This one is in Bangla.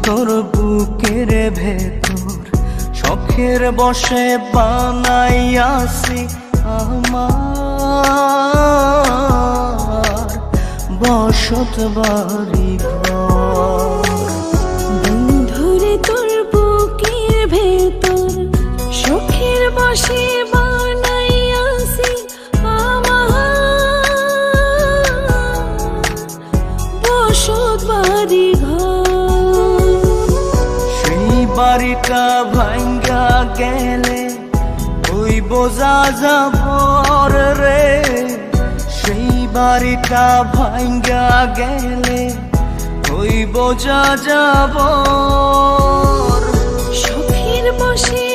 তোর বুকের ভেতর শখের বসে বানাইয়াছি আমার বসত বাড়ি ঘর। বন্ধুরে তোর বুকের ভেতর শখের বসে বানাইয়াছি আমার বসত বাড়ি ঘর। সেই বাড়িটা ভাঙ্গা গেলে ওই বোঝা যাবর রে, সেই বাড়িটা ভাঙ্গা গেলে ওই বোঝা যাবর। শখের বসে